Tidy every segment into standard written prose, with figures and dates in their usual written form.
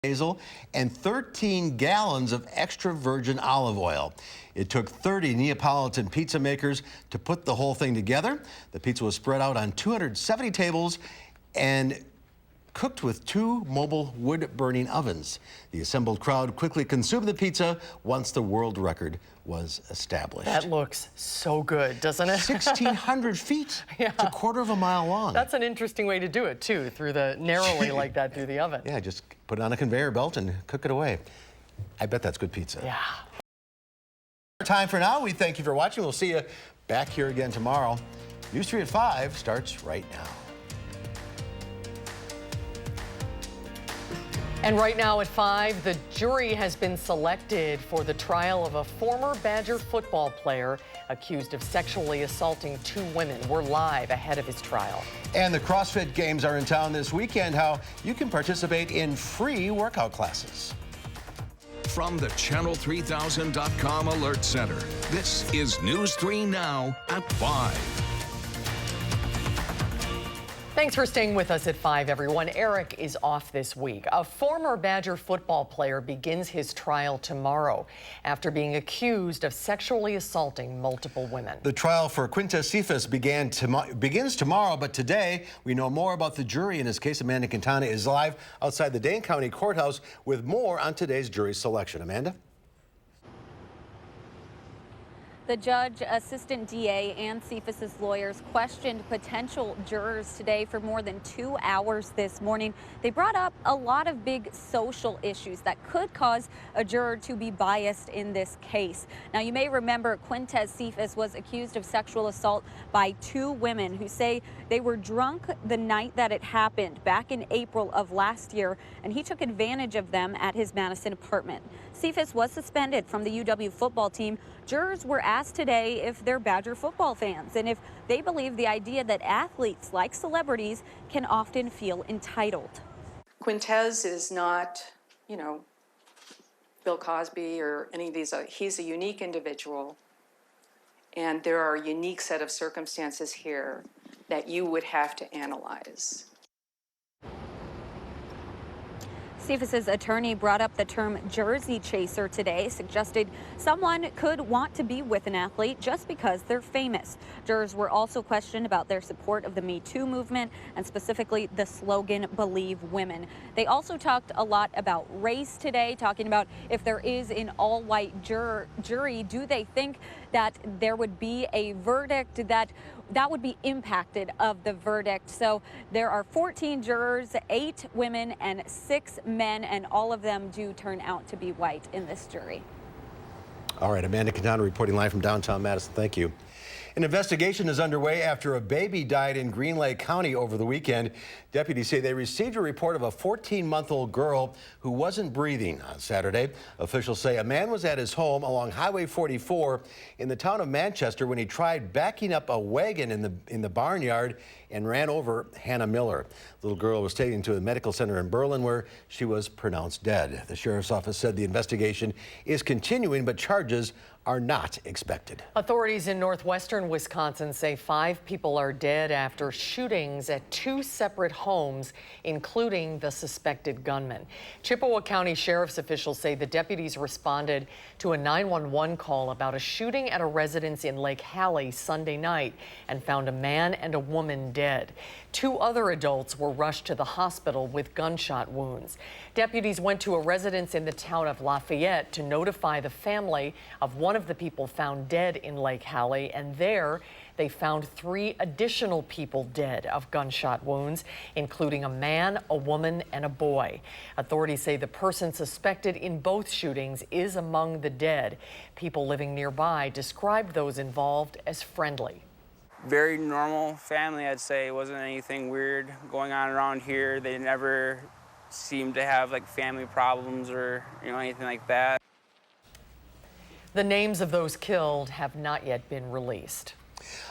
basil, and 13 gallons of extra virgin olive oil. It took 30 Neapolitan pizza makers to put the whole thing together. The pizza was spread out on 270 tables and cooked with 2 mobile wood-burning ovens. The assembled crowd quickly consumed the pizza once the world record was established. That looks so good, doesn't it? 1,600 feet. Yeah. It's a quarter of a mile long. That's an interesting way to do it, too, through the narrowly like that through the oven. Yeah, just put it on a conveyor belt and cook it away. I bet that's good pizza. Yeah. Time for now. We thank you for watching. We'll see you back here again tomorrow. News 3 at 5 starts right now. And right now at 5, the jury has been selected for the trial of a former Badger football player accused of sexually assaulting 2 women. We're live ahead of his trial. And the CrossFit Games are in town this weekend. How you can participate in free workout classes. From the Channel3000.com Alert Center, this is News 3 Now at 5. Thanks for staying with us at 5, everyone. Eric is off this week. A former Badger football player begins his trial tomorrow after being accused of sexually assaulting multiple women. The trial for Quintez Cephas begins tomorrow, but today we know more about the jury in his case. Amanda Quintana is live outside the Dane County Courthouse with more on today's jury selection. Amanda? The judge, assistant DA, and Cephas's lawyers questioned potential jurors today for more than 2 hours this morning. They brought up a lot of big social issues that could cause a juror to be biased in this case. Now, you may remember Quintez Cephas was accused of sexual assault by 2 women who say they were drunk the night that it happened back in April of last year, and he took advantage of them at his Madison apartment. Cephas was suspended from the UW football team. Jurors were asked today if they're Badger football fans and if they believe the idea that athletes, like celebrities, can often feel entitled. Quintez is not, Bill Cosby or any of these. He's a unique individual, and there are a unique set of circumstances here that you would have to analyze. Cephas's attorney brought up the term jersey chaser today, suggested someone could want to be with an athlete just because they're famous. Jurors were also questioned about their support of the Me Too movement and specifically the slogan, Believe Women. They also talked a lot about race today, talking about if there is an all-white jury, do they think that there would be a verdict that would be impacted of the verdict. So there are 14 jurors, 8 women and 6 men, and all of them do turn out to be white in this jury. All right, Amanda Quintana reporting live from downtown Madison. Thank you. An investigation is underway after a baby died in Green Lake County over the weekend. Deputies say they received a report of a 14-month-old girl who wasn't breathing on Saturday. Officials say a man was at his home along Highway 44 in the town of Manchester when he tried backing up a wagon in the barnyard and ran over Hannah Miller. The little girl was taken to a medical center in Berlin where she was pronounced dead. The sheriff's office said the investigation is continuing, but charges are not expected. Authorities in northwestern Wisconsin say 5 people are dead after shootings at 2 separate homes, including the suspected gunman. Chippewa County Sheriff's officials say the deputies responded to a 911 call about a shooting at a residence in Lake Hallie Sunday night and found a man and a woman dead. 2 other adults were rushed to the hospital with gunshot wounds. Deputies went to a residence in the town of Lafayette to notify the family of one of the people found dead in Lake Hallie, and there they found 3 additional people dead of gunshot wounds, including a man, a woman, and a boy. Authorities say the person suspected in both shootings is among the dead. People living nearby described those involved as friendly. Very normal family, I'd say. It wasn't anything weird going on around here. They never seemed to have family problems or anything like that. The names of those killed have not yet been released.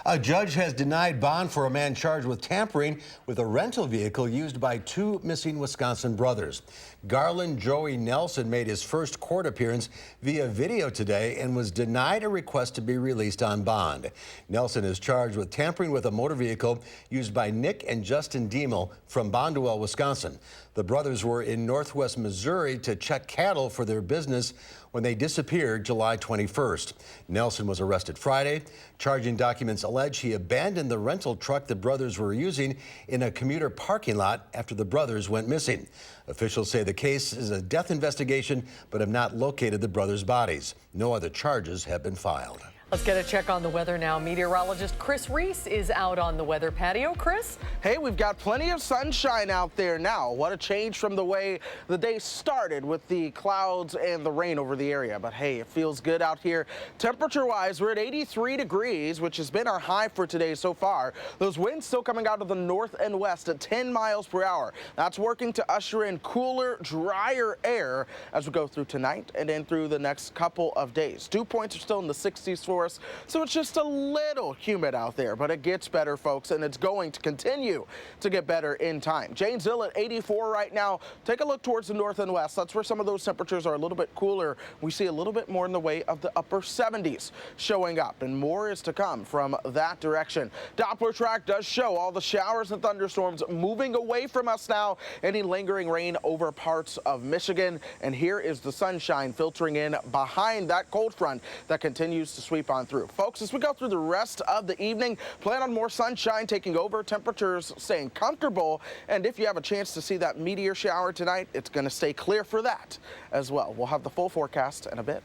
A judge has denied bond for a man charged with tampering with a rental vehicle used by two missing Wisconsin brothers. Garland Joey Nelson made his first court appearance via video today and was denied a request to be released on bond. Nelson is charged with tampering with a motor vehicle used by Nick and Justin Diemel from Bondwell, Wisconsin. The brothers were in northwest Missouri to check cattle for their business when they disappeared July 21st. Nelson was arrested Friday. Charging documents allege he abandoned the rental truck the brothers were using in a commuter parking lot after the brothers went missing. Officials say the case is a death investigation but have not located the brothers' bodies. No other charges have been filed. Let's get a check on the weather now. Meteorologist Chris Reese is out on the weather patio. Chris? Hey, we've got plenty of sunshine out there now. What a change from the way the day started with the clouds and the rain over the area. But hey, it feels good out here. Temperature-wise, we're at 83 degrees, which has been our high for today so far. Those winds still coming out of the north and west at 10 miles per hour. That's working to usher in cooler, drier air as we go through tonight and then through the next couple of days. Dew points are still in the 60s for us, so it's just a little humid out there, but it gets better, folks, and it's going to continue to get better in time. Janesville at 84 right now. Take a look towards the north and west. That's where some of those temperatures are a little bit cooler. We see a little bit more in the way of the upper 70s showing up, and more is to come from that direction. Doppler track does show all the showers and thunderstorms moving away from us now. Any lingering rain over parts of Michigan, and here is the sunshine filtering in behind that cold front that continues to sweep on through. Folks, as we go through the rest of the evening, plan on more sunshine taking over, temperatures staying comfortable, and if you have a chance to see that meteor shower tonight, it's going to stay clear for that as well. We'll have the full forecast in a bit.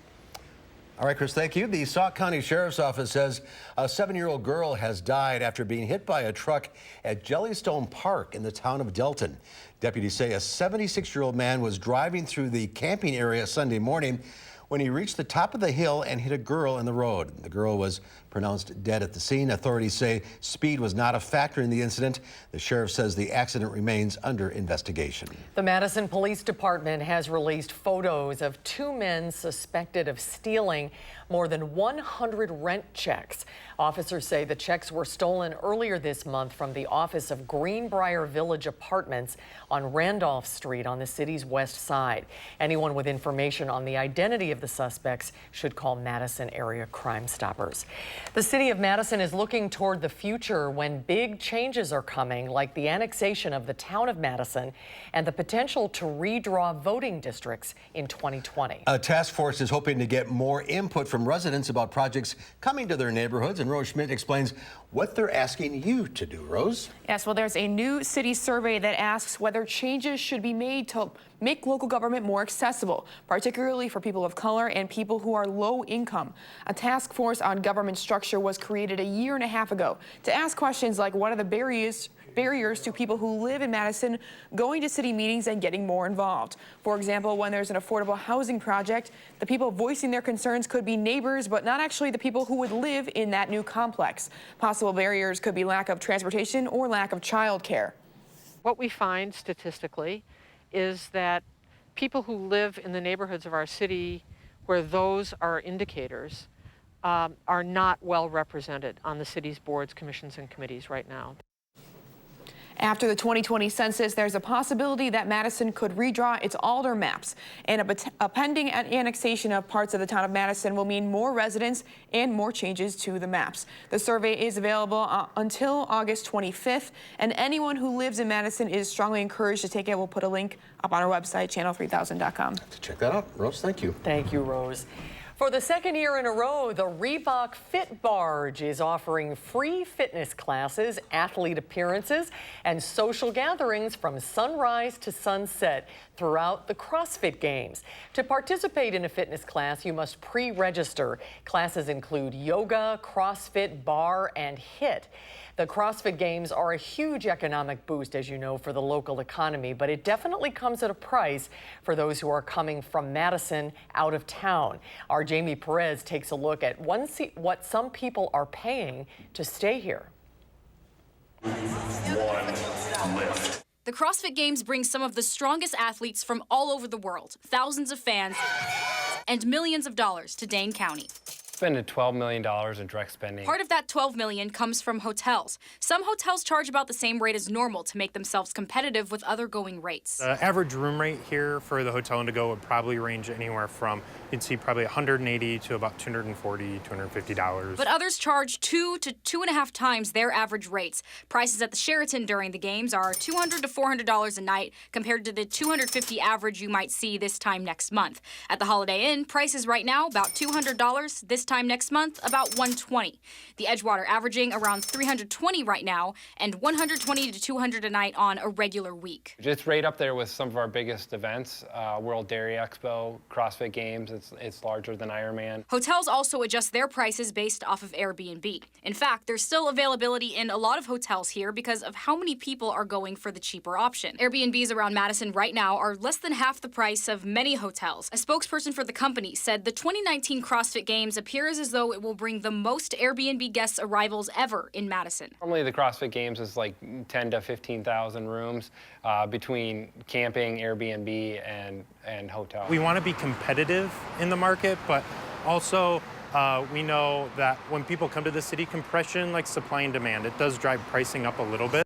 All right, Chris, thank you. The Sauk County Sheriff's Office says a 7-year-old girl has died after being hit by a truck at Jellystone Park in the town of Delton. Deputies say a 76-year-old man was driving through the camping area Sunday morning when he reached the top of the hill and hit a girl in the road. The girl was pronounced dead at the scene. Authorities say speed was not a factor in the incident. The sheriff says the accident remains under investigation. The Madison Police Department has released photos of two men suspected of stealing more than 100 rent checks. Officers say the checks were stolen earlier this month from the office of Greenbrier Village Apartments on Randolph Street on the city's west side. Anyone with information on the identity of the suspects should call Madison Area Crime Stoppers. The city of Madison is looking toward the future when big changes are coming, like the annexation of the town of Madison and the potential to redraw voting districts in 2020. A task force is hoping to get more input from residents about projects coming to their neighborhoods, and Rose Schmidt explains what they're asking you to do. Rose? Yes, well, there's a new city survey that asks whether changes should be made to make local government more accessible, particularly for people of color and people who are low income. A task force on government structure was created a year and a half ago to ask questions like what are the barriers to people who live in Madison going to city meetings and getting more involved. For example, when there's an affordable housing project, the people voicing their concerns could be neighbors, but not actually the people who would live in that new complex. Possible barriers could be lack of transportation or lack of childcare. What we find statistically is that people who live in the neighborhoods of our city where those are indicators are not well represented on the city's boards, commissions, and committees right now. After the 2020 census, there's a possibility that Madison could redraw its alder maps, and a pending annexation of parts of the town of Madison will mean more residents and more changes to the maps. The survey is available until August 25th, and anyone who lives in Madison is strongly encouraged to take it. We'll put a link up on our website, channel3000.com. Check that out. Rose, thank you. Thank you, Rose. For the second year in a row, the Reebok Fit Barge is offering free fitness classes, athlete appearances, and social gatherings from sunrise to sunset throughout the CrossFit Games. To participate in a fitness class, you must pre-register. Classes include yoga, CrossFit, bar, and HIIT. The CrossFit Games are a huge economic boost, as you know, for the local economy, but it definitely comes at a price for those who are coming from Madison out of town. Our Jamie Perez takes a look at what some people are paying to stay here. One lift. The CrossFit Games bring some of the strongest athletes from all over the world, thousands of fans, and millions of dollars to Dane County. spending $12 million in direct spending. Part of that $12 million comes from hotels. Some hotels charge about the same rate as normal to make themselves competitive with other going rates. The average room rate here for the Hotel Indigo would probably range anywhere from, you'd see probably $180 to about $240, $250. But others charge 2 to 2.5 times their average rates. Prices at the Sheraton during the games are $200 to $400 a night compared to the $250 average you might see this time next month. At the Holiday Inn, prices right now about $200. This time next month, about $120. The Edgewater averaging around $320 right now and $120 to $200 a night on a regular week. It's right up there with some of our biggest events, World Dairy Expo, CrossFit Games. It's larger than Ironman. Hotels also adjust their prices based off of Airbnb. In fact, there's still availability in a lot of hotels here because of how many people are going for the cheaper option. Airbnbs around Madison right now are less than half the price of many hotels. A spokesperson for the company said the 2019 CrossFit Games appears as though it will bring the most Airbnb guest arrivals ever in Madison. Normally the CrossFit Games is like 10 to 15,000 rooms between camping, Airbnb, and hotel. We want to be competitive in the market, but also we know that when people come to the city, compression, like supply and demand, it does drive pricing up a little bit.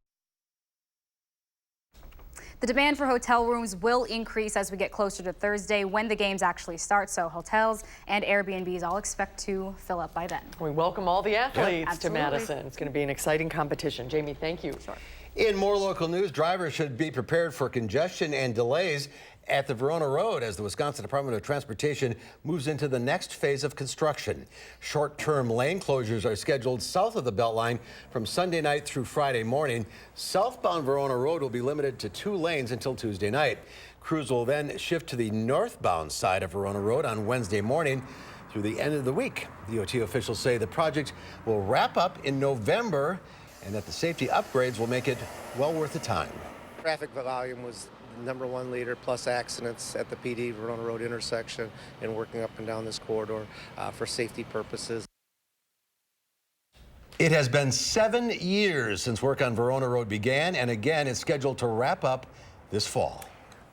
The demand for hotel rooms will increase as we get closer to Thursday when the games actually start, so hotels and Airbnbs all expect to fill up by then. We welcome all the athletes to Absolutely. Madison. It's going to be an exciting competition. Jamie, thank you. Sure. In more local news, drivers should be prepared for congestion and delays at the Verona Road as the Wisconsin Department of Transportation moves into the next phase of construction. Short-term lane closures are scheduled south of the Beltline from Sunday night through Friday morning. Southbound Verona Road will be limited to 2 lanes until Tuesday night. Crews will then shift to the northbound side of Verona Road on Wednesday morning through the end of the week. DOT officials say the project will wrap up in November and that the safety upgrades will make it well worth the time. Traffic volume was the #1 leader, plus accidents at the PD Verona Road intersection and working up and down this corridor for safety purposes. It has been 7 years since work on Verona Road began, and again, it's scheduled to wrap up this fall.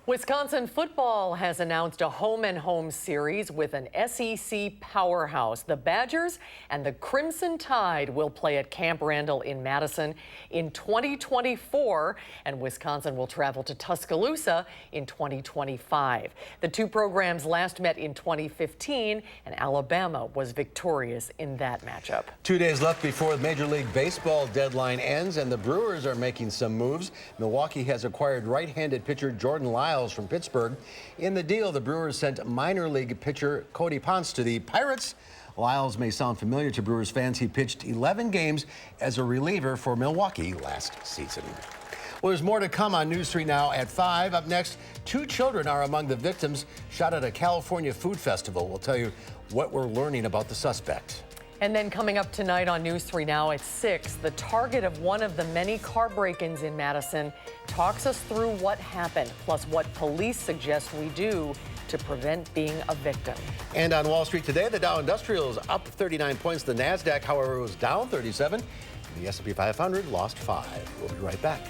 Wisconsin football has announced a home-and-home series with an SEC powerhouse. The Badgers and the Crimson Tide will play at Camp Randall in Madison in 2024, and Wisconsin will travel to Tuscaloosa in 2025. The two programs last met in 2015, and Alabama was victorious in that matchup. 2 days left before the Major League Baseball deadline ends, and the Brewers are making some moves. Milwaukee has acquired right-handed pitcher Jordan Lyles from Pittsburgh. In the deal, the Brewers sent minor league pitcher Cody Ponce to the Pirates. Lyles may sound familiar to Brewers fans. He pitched 11 games as a reliever for Milwaukee last season. Well, there's more to come on News 3 Now at 5. Up next, 2 children are among the victims shot at a California food festival. We'll tell you what we're learning about the suspect. And then coming up tonight on News 3 Now at 6, the target of one of the many car break-ins in Madison talks us through what happened, plus what police suggest we do to prevent being a victim. And on Wall Street today, the Dow Industrial is up 39 points. The NASDAQ, however, was down 37. The S&P 500 lost 5. We'll be right back.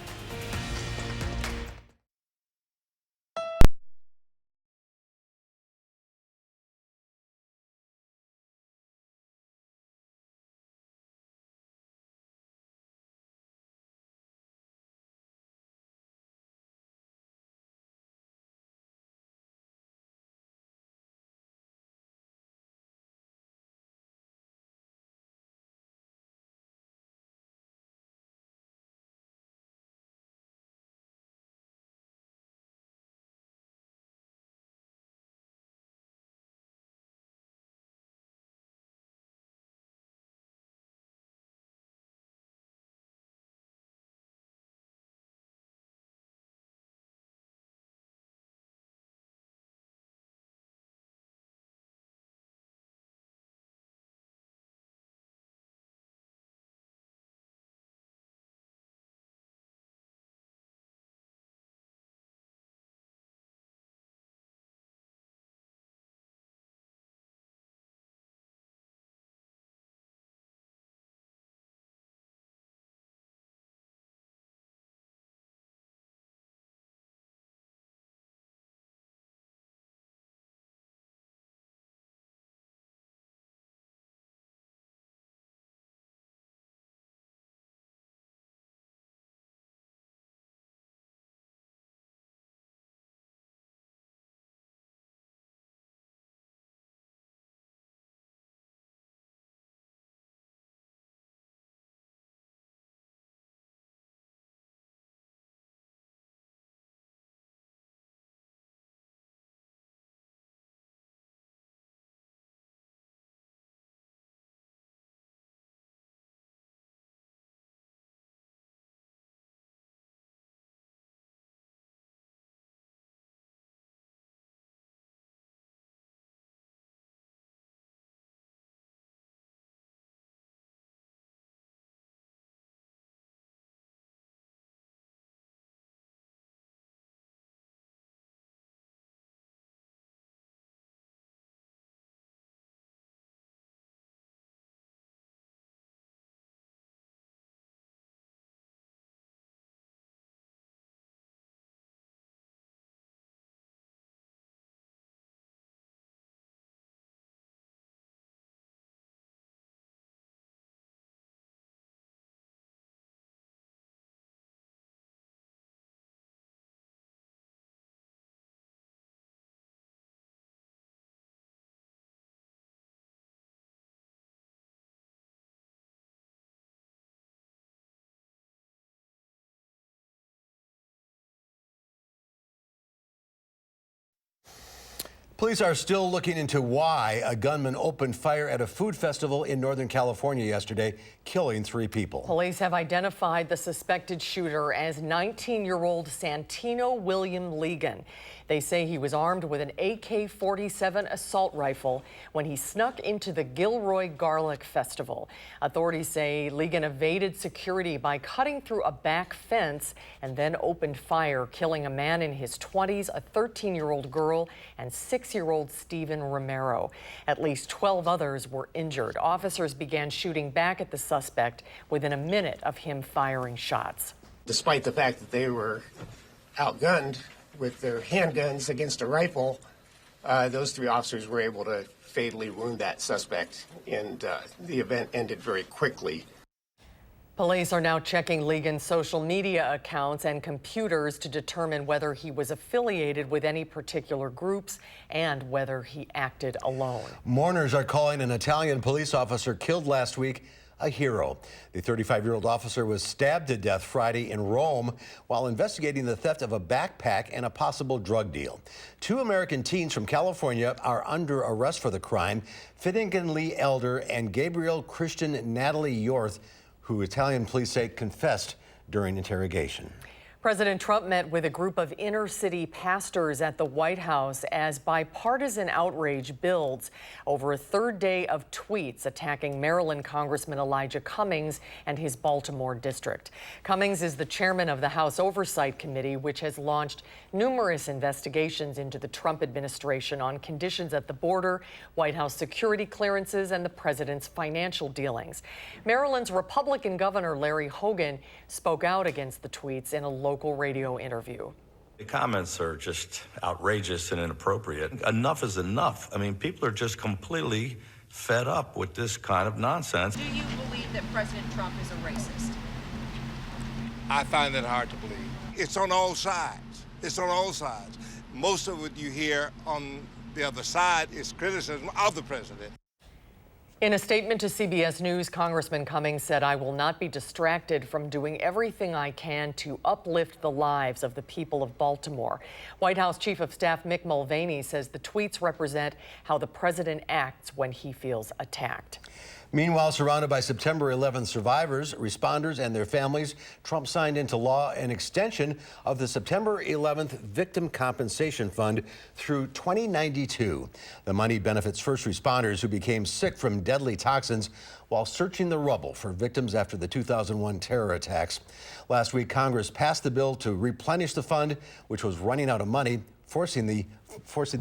Police are still looking into why a gunman opened fire at a food festival in Northern California yesterday, killing 3 people. Police have identified the suspected shooter as 19-year-old Santino William Legan. They say he was armed with an AK-47 assault rifle when he snuck into the Gilroy Garlic Festival. Authorities say Legan evaded security by cutting through a back fence and then opened fire, killing a man in his 20s, a 13-year-old girl, and 6-year-old Stephen Romero. At least 12 others were injured. Officers began shooting back at the suspect within a minute of him firing shots. Despite the fact that they were outgunned with their handguns against a rifle, those 3 officers were able to fatally wound that suspect, and the event ended very quickly. Police are now checking Legan's social media accounts and computers to determine whether he was affiliated with any particular groups and whether he acted alone. Mourners are calling an Italian police officer killed last week a hero. The 35-year-old officer was stabbed to death Friday in Rome while investigating the theft of a backpack and a possible drug deal. 2 American teens from California are under arrest for the crime. Finnegan Lee Elder and Gabriel Christian Natalie Yorth, who Italian police say confessed during interrogation. President Trump met with a group of inner-city pastors at the White House as bipartisan outrage builds over a 3rd day of tweets attacking Maryland Congressman Elijah Cummings and his Baltimore district. Cummings is the chairman of the House Oversight Committee, which has launched numerous investigations into the Trump administration on conditions at the border, White House security clearances, and the president's financial dealings. Maryland's Republican Governor Larry Hogan spoke out against the tweets in a local radio interview. The comments are just outrageous and inappropriate. Enough is enough. I mean, people are just completely fed up with this kind of nonsense. Do you believe that President Trump is a racist? I find that hard to believe. It's on all sides. It's on all sides. Most of what you hear on the other side is criticism of the president. In a statement to CBS News, Congressman Cummings said, "I will not be distracted from doing everything I can to uplift the lives of the people of Baltimore." White House Chief of Staff Mick Mulvaney says the tweets represent how the president acts when he feels attacked. Meanwhile, surrounded by September 11th survivors, responders, and their families, Trump signed into law an extension of the September 11th Victim Compensation Fund through 2092. The money benefits first responders who became sick from deadly toxins while searching the rubble for victims after the 2001 terror attacks. Last week, Congress passed the bill to replenish the fund, which was running out of money, forcing the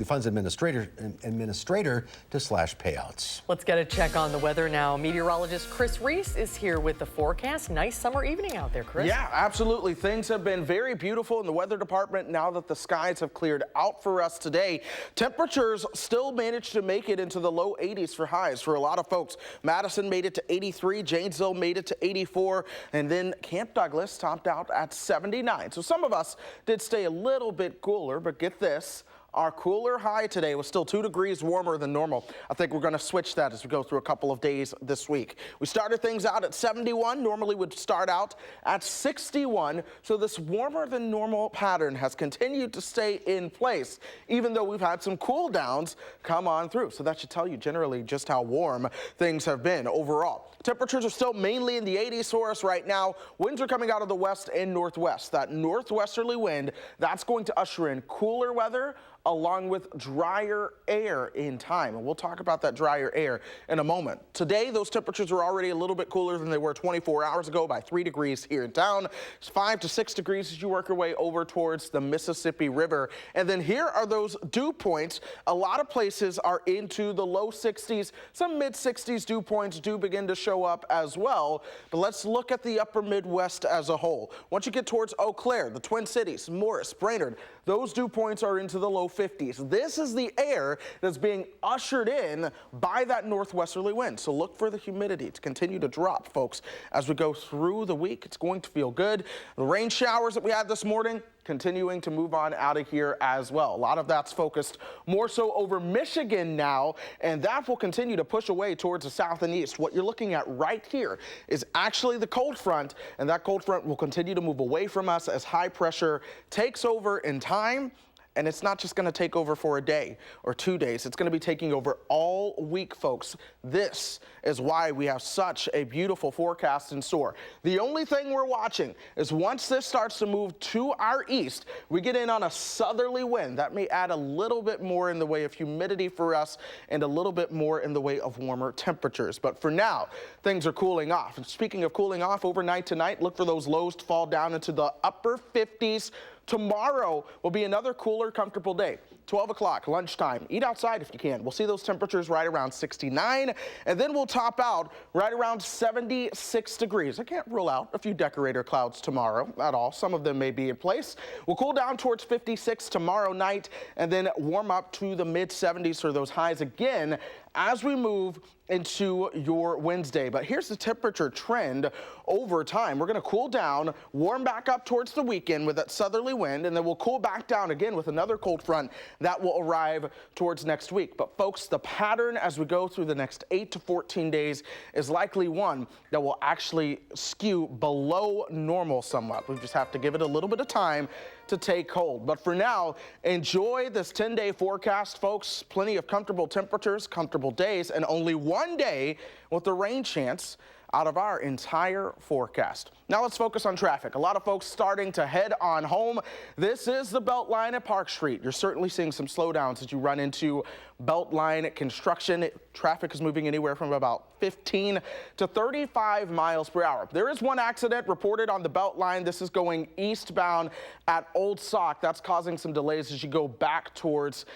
fund's administrator to slash payouts. Let's get a check on the weather now. Meteorologist Chris Reese is here with the forecast. Nice summer evening out there, Chris. Yeah, absolutely. Things have been very beautiful in the weather department now that the skies have cleared out for us today. Temperatures still managed to make it into the low 80s for highs for a lot of folks. Madison made it to 83, Janesville made it to 84, and then Camp Douglas topped out at 79. So some of us did stay a little bit cooler, but get this. Our cooler high today was still 2 degrees warmer than normal. I think we're going to switch that as we go through a couple of days this week. We started things out at 71. Normally would start out at 61. So this warmer than normal pattern has continued to stay in place, even though we've had some cool downs come on through. So that should tell you generally just how warm things have been overall. Temperatures are still mainly in the 80s for us right now. Winds are coming out of the west and northwest. That northwesterly wind, that's going to usher in cooler weather along with drier air in time. And we'll talk about that drier air in a moment. Today, those temperatures are already a little bit cooler than they were 24 hours ago by 3 degrees here in town. It's 5 to 6 degrees as you work your way over towards the Mississippi River. And then here are those dew points. A lot of places are into the low 60s. Some mid 60s dew points do begin to show up as well. But let's look at the upper Midwest as a whole. Once you get towards Eau Claire, the Twin Cities, Morris, Brainerd, those dew points are into the low 50s. This is the air that's being ushered in by that northwesterly wind. So look for the humidity to continue to drop, folks, as we go through the week. It's going to feel good. The rain showers that we had this morning continuing to move on out of here as well. A lot of that's focused more so over Michigan now, and that will continue to push away towards the south and east. What you're looking at right here is actually the cold front, and that cold front will continue to move away from us as high pressure takes over in time. And it's not just going to take over for a day or 2 days. It's going to be taking over all week, folks. This is why we have such a beautiful forecast in store. The only thing we're watching is once this starts to move to our east, we get in on a southerly wind. That may add a little bit more in the way of humidity for us and a little bit more in the way of warmer temperatures. But for now, things are cooling off. And speaking of cooling off, overnight tonight, look for those lows to fall down into the upper 50s. Tomorrow will be another cooler, comfortable day. 12 o'clock, lunchtime. Eat outside if you can. We'll see those temperatures right around 69, and then we'll top out right around 76 degrees. I can't rule out a few decorator clouds tomorrow at all. Some of them may be in place. We'll cool down towards 56 tomorrow night, and then warm up to the mid-70s for those highs again as we move into your Wednesday. But here's the temperature trend over time. We're going to cool down, warm back up towards the weekend with that southerly wind, and then we'll cool back down again with another cold front that will arrive towards next week. But folks, the pattern as we go through the next 8 to 14 days is likely one that will actually skew below normal somewhat. We just have to give it a little bit of time to take hold. But for now, enjoy this 10-day forecast, folks. Plenty of comfortable temperatures, comfortable days, and only one day with a rain chance out of our entire forecast. Now let's focus on traffic. A lot of folks starting to head on home. This is the Beltline at Park Street. You're certainly seeing some slowdowns as you run into Beltline construction. Traffic is moving anywhere from about 15 to 35 miles per hour. There is one accident reported on the Beltline. This is going eastbound at Old Sauk. That's causing some delays as you go back towards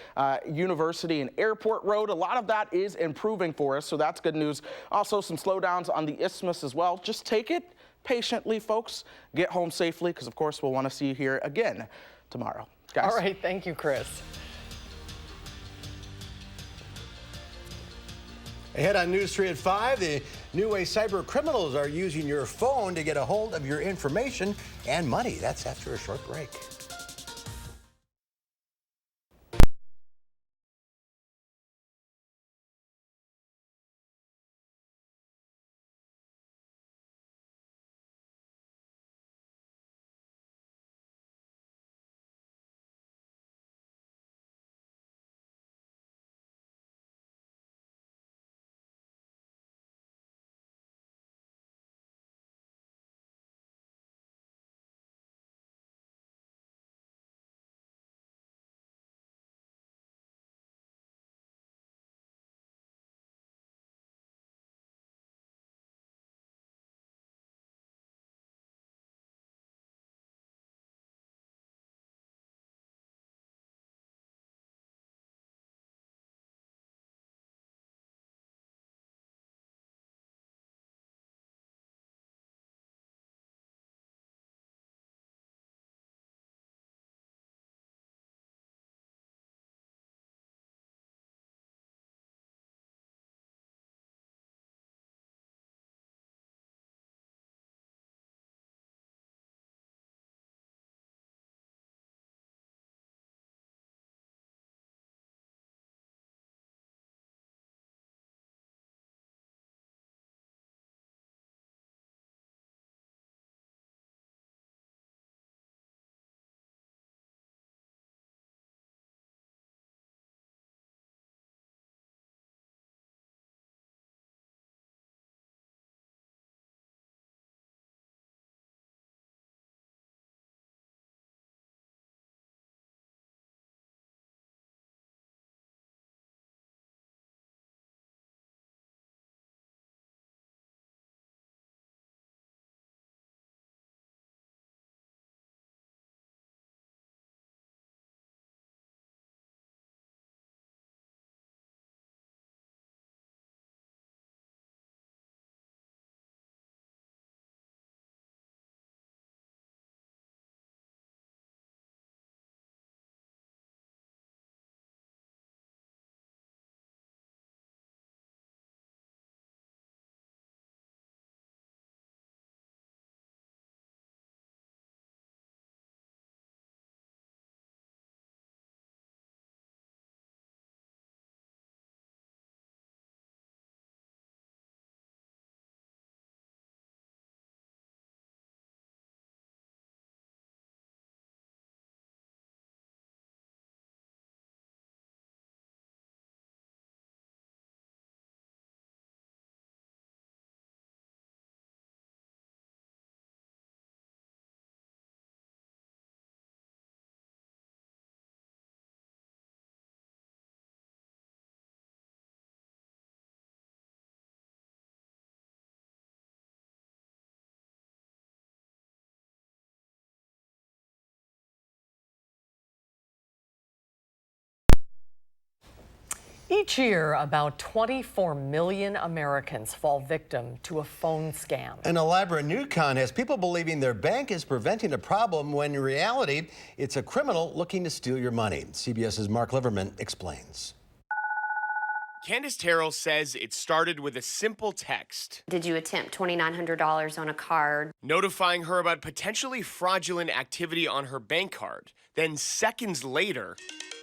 University and Airport Road. A lot of that is improving for us, so that's good news. Also some slowdowns on the Isthmus as well. Just take it patiently, folks. Get home safely, because of course we'll want to see you here again tomorrow. Guys. All right, thank you, Chris. Ahead on News 3 at 5, the new way cyber criminals are using your phone to get a hold of your information and money. That's after a short break. Each year, about 24 million Americans fall victim to a phone scam. An elaborate new con has people believing their bank is preventing a problem when in reality, it's a criminal looking to steal your money. CBS's Mark Liverman explains. Candace Terrell says it started with a simple text. Did you attempt $2,900 on a card? Notifying her about potentially fraudulent activity on her bank card. Then seconds later,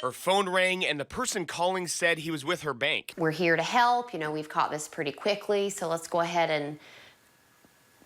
her phone rang and the person calling said he was with her bank. We're here to help. You know, we've caught this pretty quickly, so let's go ahead and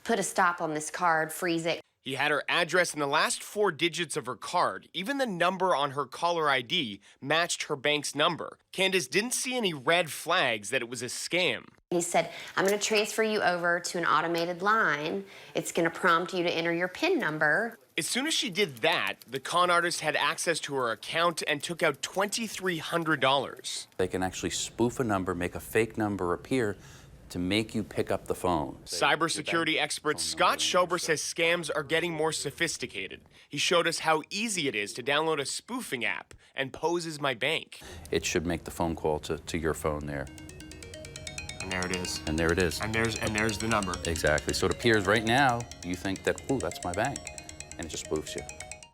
put a stop on this card, freeze it. He had her address and the last 4 digits of her card. Even the number on her caller ID matched her bank's number. Candace didn't see any red flags that it was a scam. He said, I'm going to transfer you over to an automated line. It's going to prompt you to enter your PIN number. As soon as she did that, the con artist had access to her account and took out $2,300. They can actually spoof a number, make a fake number appear to make you pick up the phone. Cybersecurity expert Scott Schober says scams are getting more sophisticated. He showed us how easy it is to download a spoofing app and pose as my bank. It should make the phone call to your phone there. And there it is. And there it is. And there's the number. Exactly. So it appears right now, you think that, ooh, that's my bank. And it just spoofs you.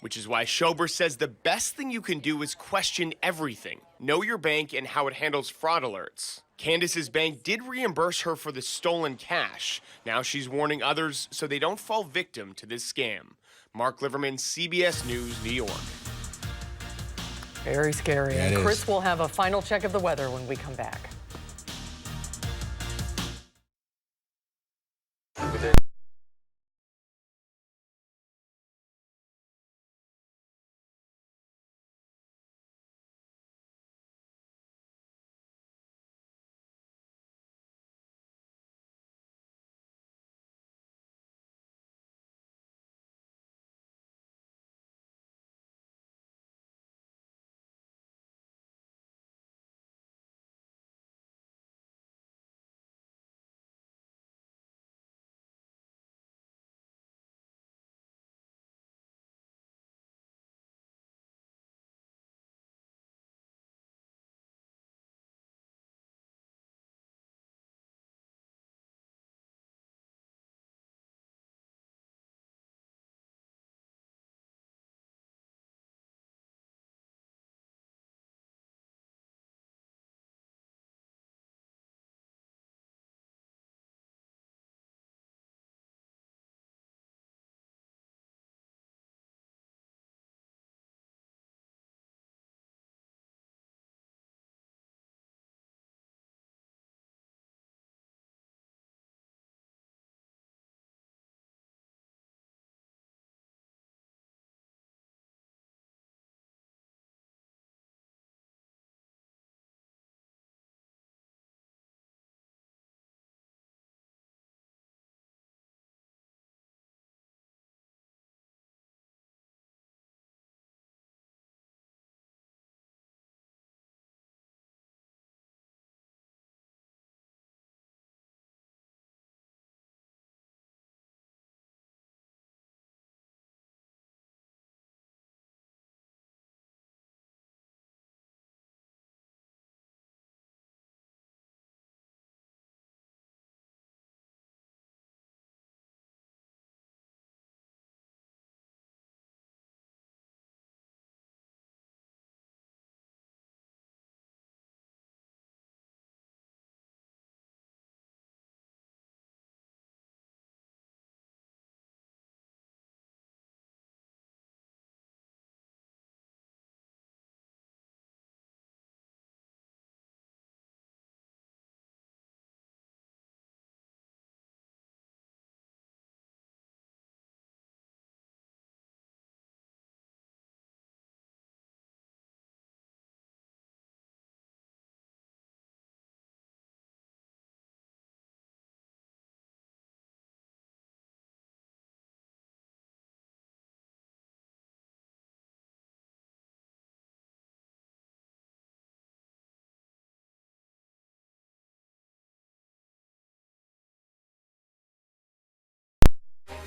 Which is why Schober says the best thing you can do is question everything. Know your bank and how it handles fraud alerts. Candace's bank did reimburse her for the stolen cash. Now she's warning others so they don't fall victim to this scam. Mark Liverman, CBS News, New York. Very scary. Yeah, And it Chris is. will have a final check of the weather when we come back.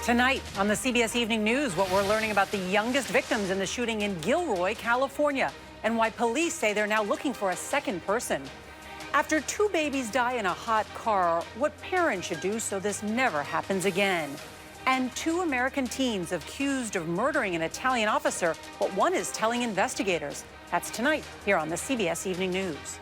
Tonight on the CBS Evening News, what we're learning about the youngest victims in the shooting in Gilroy, California, and why police say they're now looking for a second person. After 2 babies die in a hot car, what parents should do so this never happens again. And 2 American teens accused of murdering an Italian officer, what one is telling investigators. That's tonight here on the CBS Evening News.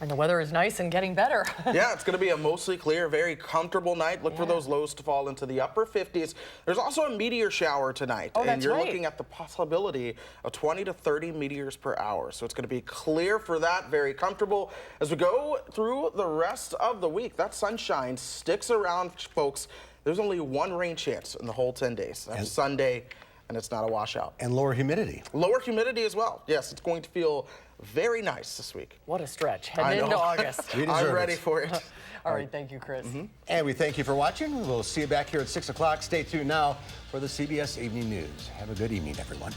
And the weather is nice and getting better. Yeah, it's going to be a mostly clear, very comfortable night. Look for those lows to fall into the upper 50s. There's also a meteor shower tonight. Oh, and that's you're right. looking at the possibility of 20 to 30 meteors per hour. So it's going to be clear for that, very comfortable. As we go through the rest of the week, that sunshine sticks around, folks. There's only 1 rain chance in the whole 10 days. That's Sunday, and it's not a washout. And lower humidity. Lower humidity as well. Yes, it's going to feel very nice this week. What a stretch. Heading into August. I'm ready for it. All right, thank you, Chris. And we thank you for watching. We'll see you back here at 6 o'clock. Stay tuned now for the CBS Evening News. Have a good evening, everyone.